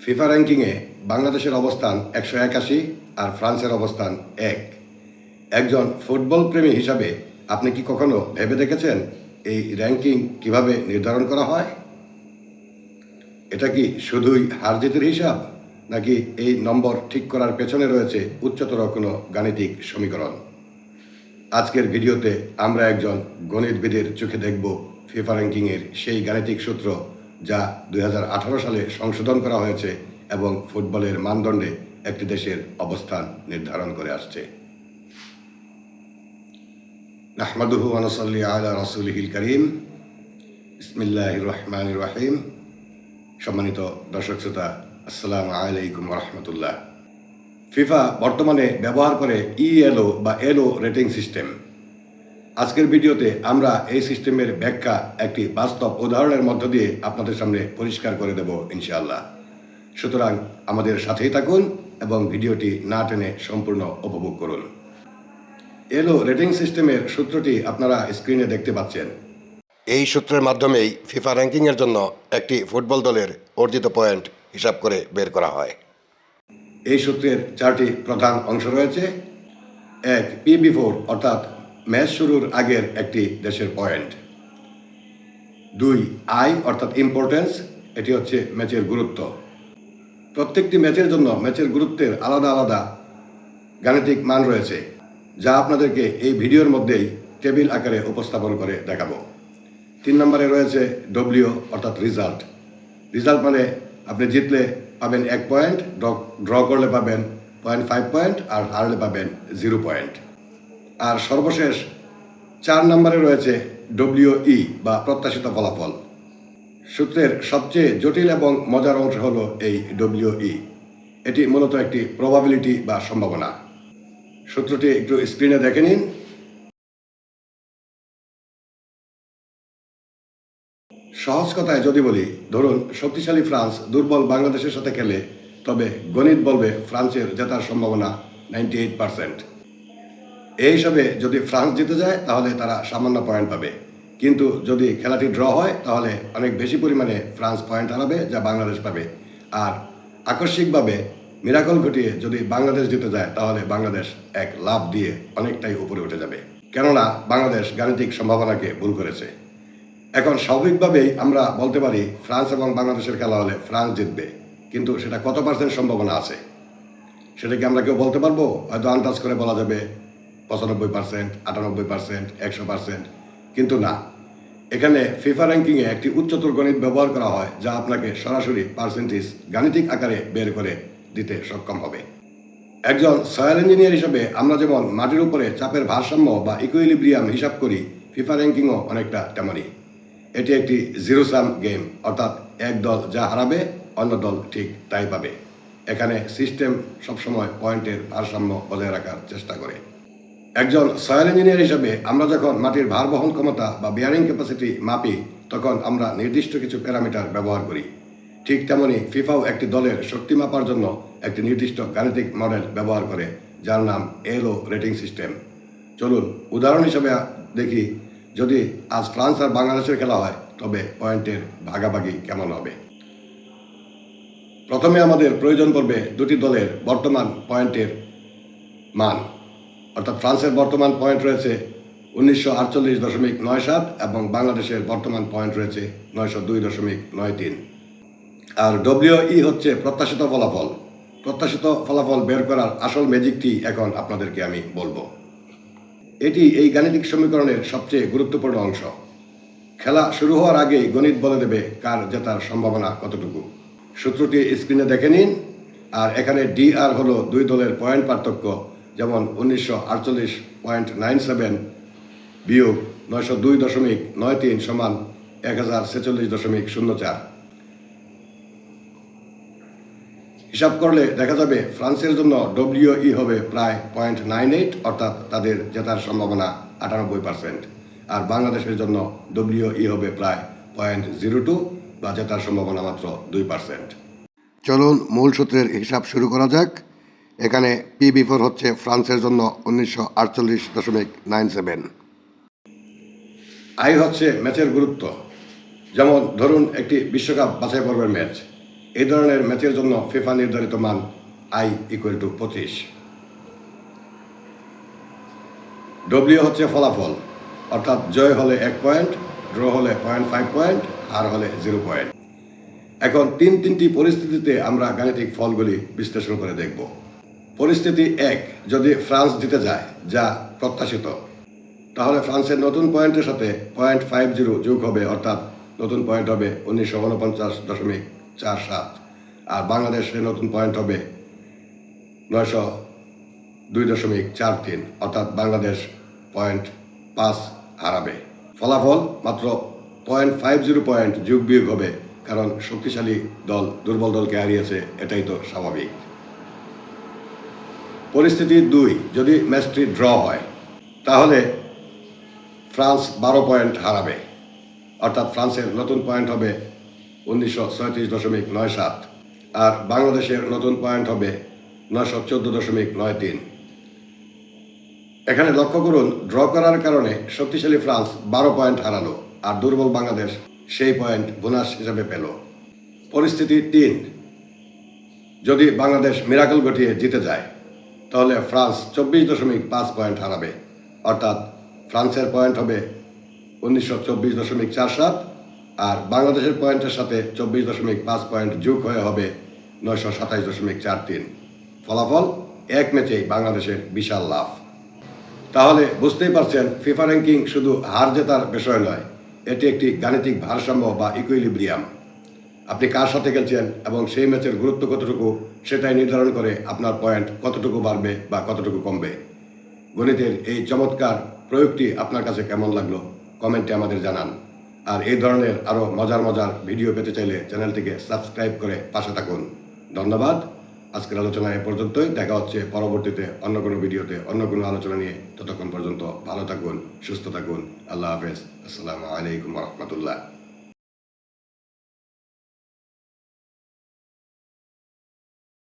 FIFA র্যাঙ্কিংয়ে বাংলাদেশের অবস্থান 181 আর ফ্রান্সের অবস্থান 1। একজন ফুটবল প্রেমী হিসাবে আপনি কি কখনো ভেবে দেখেছেন এই র্যাঙ্কিং কিভাবে নির্ধারণ করা হয়? এটা কি শুধুই হার জিতের হিসাব, নাকি এই নম্বর ঠিক করার পেছনে রয়েছে উচ্চতর কোনো গাণিতিক সমীকরণ? আজকের ভিডিওতে আমরা একজন গণিতবিদের চোখে দেখব ফিফা র্যাঙ্কিংয়ের সেই গাণিতিক সূত্র যা 2018 সালে সংশোধন করা হয়েছে এবং ফুটবলের মানদণ্ডে একটি দেশের অবস্থান নির্ধারণ করে আসছে। নাহমাদুহু ওয়া নুসাল্লি আলা রাসূলিহিল কারীম। বিসমিল্লাহির রহমানির রহিম। সম্মানিত দর্শক শ্রোতা, আসসালামু আলাইকুম ওয়া রাহমাতুল্লাহ। ফিফা বর্তমানে ব্যবহার করে ইএলও বা এলও রেটিং সিস্টেম। আজকের ভিডিওতে আমরা এই সিস্টেমের ব্যাখ্যা একটি বাস্তব উদাহরণের মধ্য দিয়ে আপনাদের সামনে পরিষ্কার করে দেব ইনশাআল্লাহ। সুতরাং আমাদের সাথেই থাকুন এবং ভিডিওটি না টেনে সম্পূর্ণ উপভোগ করুন। এলও রেটিং সিস্টেমের সূত্রটি আপনারা স্ক্রিনে দেখতে পাচ্ছেন। এই সূত্রের মাধ্যমেই ফিফা র্যাঙ্কিংয়ের জন্য একটি ফুটবল দলের অর্জিত পয়েন্ট হিসাব করে বের করা হয়। এই সূত্রের 4টি প্রধান অংশ রয়েছে। 1. পি বিফোর অর্থাৎ ম্যাচ শুরুর আগের একটি দেশের পয়েন্ট। 2. আই অর্থাৎ ইম্পর্টেন্স, এটি হচ্ছে ম্যাচের গুরুত্ব। প্রত্যেকটি ম্যাচের জন্য ম্যাচের গুরুত্বের আলাদা আলাদা গাণিতিক মান রয়েছে, যা আপনাদেরকে এই ভিডিওর মধ্যেই টেবিল আকারে উপস্থাপন করে দেখাবো। 3 নম্বরে রয়েছে ডব্লিউ অর্থাৎ রিজাল্ট। রিজাল্ট মানে আপনি জিতলে পাবেন 1 পয়েন্ট, ড্র করলে পাবেন 0.5 পয়েন্ট, আর হারলে পাবেন 0 পয়েন্ট। আর সর্বশেষ 4 নম্বরে রয়েছে ডব্লিউই বা প্রত্যাশিত ফলাফল। সূত্রের সবচেয়ে জটিল এবং মজার অংশ হলো এই ডব্লিউই। এটি মূলত একটি প্রবাবিলিটি বা সম্ভাবনা। সূত্রটি একটু স্ক্রিনে দেখে নিন। সহজ কথায় যদি বলি, ধরুন শক্তিশালী ফ্রান্স দুর্বল বাংলাদেশের সাথে খেলে, তবে গণিত বলবে ফ্রান্সের জেতার সম্ভাবনা 98%। এই হিসাবে যদি ফ্রান্স জিতে যায় তাহলে তারা সামান্য পয়েন্ট পাবে, কিন্তু যদি খেলাটি ড্র হয় তাহলে অনেক বেশি পরিমাণে ফ্রান্স পয়েন্ট হারাবে যা বাংলাদেশ পাবে। আর আকস্মিকভাবে মিরাকল ঘটিয়ে যদি বাংলাদেশ জিতে যায় তাহলে বাংলাদেশ এক লাফ দিয়ে অনেকটাই উপরে উঠে যাবে, কেননা বাংলাদেশ গাণিতিক সম্ভাবনাকে ভুল করেছে। এখন স্বাভাবিকভাবেই আমরা বলতে পারি ফ্রান্স এবং বাংলাদেশের খেলা হলে ফ্রান্স জিতবে, কিন্তু সেটা কত পার্সেন্ট সম্ভাবনা আছে সেটা কি আমরা কেউ বলতে পারবো? হয়তো আন্দাজ করে বলা যাবে 95%, 98%, 100%, কিন্তু না। এখানে ফিফা র্যাঙ্কিংয়ে একটি উচ্চতর গণিত ব্যবহার করা হয় যা আপনাকে সরাসরি পার্সেন্টেজ গাণিতিক আকারে বের করে দিতে সক্ষম হবে। একজন সয়েল ইঞ্জিনিয়ার হিসেবে আমরা যেমন মাটির উপরে চাপের ভারসাম্য বা ইকুইলিব্রিয়াম হিসাব করি, ফিফা র্যাঙ্কিংও অনেকটা তেমনই। এটি একটি জিরো সাম গেম, অর্থাৎ এক দল যা হারাবে অন্য দল ঠিক তাই পাবে। এখানে সিস্টেম সবসময় পয়েন্টের ভারসাম্য বজায় রাখার চেষ্টা করে। একজন সয়েল ইঞ্জিনিয়ার হিসাবে আমরা যখন মাটির ভার বহন ক্ষমতা বা বিয়ারিং ক্যাপাসিটি মাপি, তখন আমরা নির্দিষ্ট কিছু প্যারামিটার ব্যবহার করি। ঠিক তেমনি ফিফাও একটি দলের শক্তি মাপার জন্য একটি নির্দিষ্ট গাণিতিক মডেল ব্যবহার করে, যার নাম এলও রেটিং সিস্টেম। চলুন উদাহরণ হিসাবে দেখি, যদি আজ ফ্রান্স আর বাংলাদেশের খেলা হয় তবে পয়েন্টের ভাগাভাগি কেমন হবে। প্রথমে আমাদের প্রয়োজন পড়বে দুটি দলের বর্তমান পয়েন্টের মান। অর্থাৎ ফ্রান্সের বর্তমান পয়েন্ট রয়েছে 1948.97 এবং বাংলাদেশের বর্তমান পয়েন্ট রয়েছে 902.93। আর ডব্লিউই হচ্ছে প্রত্যাশিত ফলাফল। প্রত্যাশিত ফলাফল বের করার আসল ম্যাজিকটি এখন আপনাদেরকে আমি বলবো। এটি এই গাণিতিক সমীকরণের সবচেয়ে গুরুত্বপূর্ণ অংশ। খেলা শুরু হওয়ার আগেই গণিত বলে দেবে কার জেতার সম্ভাবনা কতটুকু। সূত্রটি স্ক্রিনে দেখে নিন। আর এখানে ডিআর হলো দুই দলের পয়েন্ট পার্থক্য, যেমন 1948.97 বিয়োগ 902.93 সমান 1046.04। হিসাব করলে দেখা যাবে ফ্রান্সের জন্য ডব্লিউই হবে প্রায় 0.98, অর্থাৎ তাদের জেতার সম্ভাবনা 98%। আর বাংলাদেশের জন্য ডব্লিউই হবে প্রায় 0.02 বা জেতার সম্ভাবনা মাত্র 2%। চলুন মূল সূত্রের হিসাব শুরু করা যাক। এখানে পি বিফোর হচ্ছে ফ্রান্সের জন্য 1948.97। আই হচ্ছে ম্যাচের গুরুত্ব। যেমন ধরুন একটি বিশ্বকাপ বাছাই পর্বের ম্যাচ, এই ধরনের ম্যাচের জন্য ফিফা নির্ধারিত মান I=25। ডব্লিউ হচ্ছে ফলাফল, অর্থাৎ জয় হলে 1 পয়েন্ট, ড্র হলে 0.5 পয়েন্ট, হার হলে 0 পয়েন্ট। এখন তিনটি পরিস্থিতিতে আমরা গাণিতিক ফলগুলি বিশ্লেষণ করে দেখব। পরিস্থিতি 1, যদি ফ্রান্স জিতে যায়, যা প্রত্যাশিত, তাহলে ফ্রান্সের নতুন পয়েন্টের সাথে 0.50 যোগ হবে, অর্থাৎ নতুন পয়েন্ট হবে 1949.47, আর বাংলাদেশের নতুন পয়েন্ট হবে 902.43, অর্থাৎ বাংলাদেশ 0.5 হারাবে। ফলাফল মাত্র 0.50 পয়েন্ট যোগ বিয়োগ হবে, কারণ শক্তিশালী দল দুর্বল দলকে হারিয়েছে, এটাই তো স্বাভাবিক। পরিস্থিতি 2, যদি ম্যাচটি ড্র হয়, তাহলে ফ্রান্স 12 পয়েন্ট হারাবে, অর্থাৎ ফ্রান্সের নতুন পয়েন্ট হবে 1937.97, আর বাংলাদেশের নতুন পয়েন্ট হবে 914.93। এখানে লক্ষ্য করুন, ড্র করার কারণে শক্তিশালী ফ্রান্স 12 পয়েন্ট হারালো, আর দুর্বল বাংলাদেশ সেই পয়েন্ট বোনাস হিসাবে পেল। পরিস্থিতি 3, যদি বাংলাদেশ মিরাকল ঘটিয়ে জিতে যায়, তাহলে ফ্রান্স 24.5 পয়েন্ট হারাবে, অর্থাৎ ফ্রান্সের পয়েন্ট হবে 1924.47, আর বাংলাদেশের পয়েন্টের সাথে 24.5 পয়েন্ট যোগ হয়ে হবে 927.43। ফলাফল 1 ম্যাচেই বাংলাদেশের বিশাল লাভ। তাহলে বুঝতেই পারছেন, ফিফা র্যাঙ্কিং শুধু হার জেতার বিষয় নয়, এটি একটি গাণিতিক ভারসাম্য বা ইকুইলিব্রিয়াম। আপনি কার সাথে খেলছেন এবং সেই ম্যাচের গুরুত্ব কতটুকু, সেটাই নির্ধারণ করে আপনার পয়েন্ট কতটুকু বাড়বে বা কতটুকু কমবে। গণিতের এই চমৎকার প্রয়োগটি আপনার কাছে কেমন লাগলো কমেন্টে আমাদের জানান। আর এই ধরনের আরও মজার ভিডিও পেতে চাইলে চ্যানেলটিকে সাবস্ক্রাইব করে পাশে থাকুন। ধন্যবাদ। আজকের আলোচনা এ পর্যন্তই। দেখা হচ্ছে পরবর্তীতে অন্য কোনো ভিডিওতে অন্য কোনো আলোচনা নিয়ে। ততক্ষণ পর্যন্ত ভালো থাকুন, সুস্থ থাকুন। আল্লাহ হাফেজ। আসসালামু আলাইকুম রহমতুল্লাহ।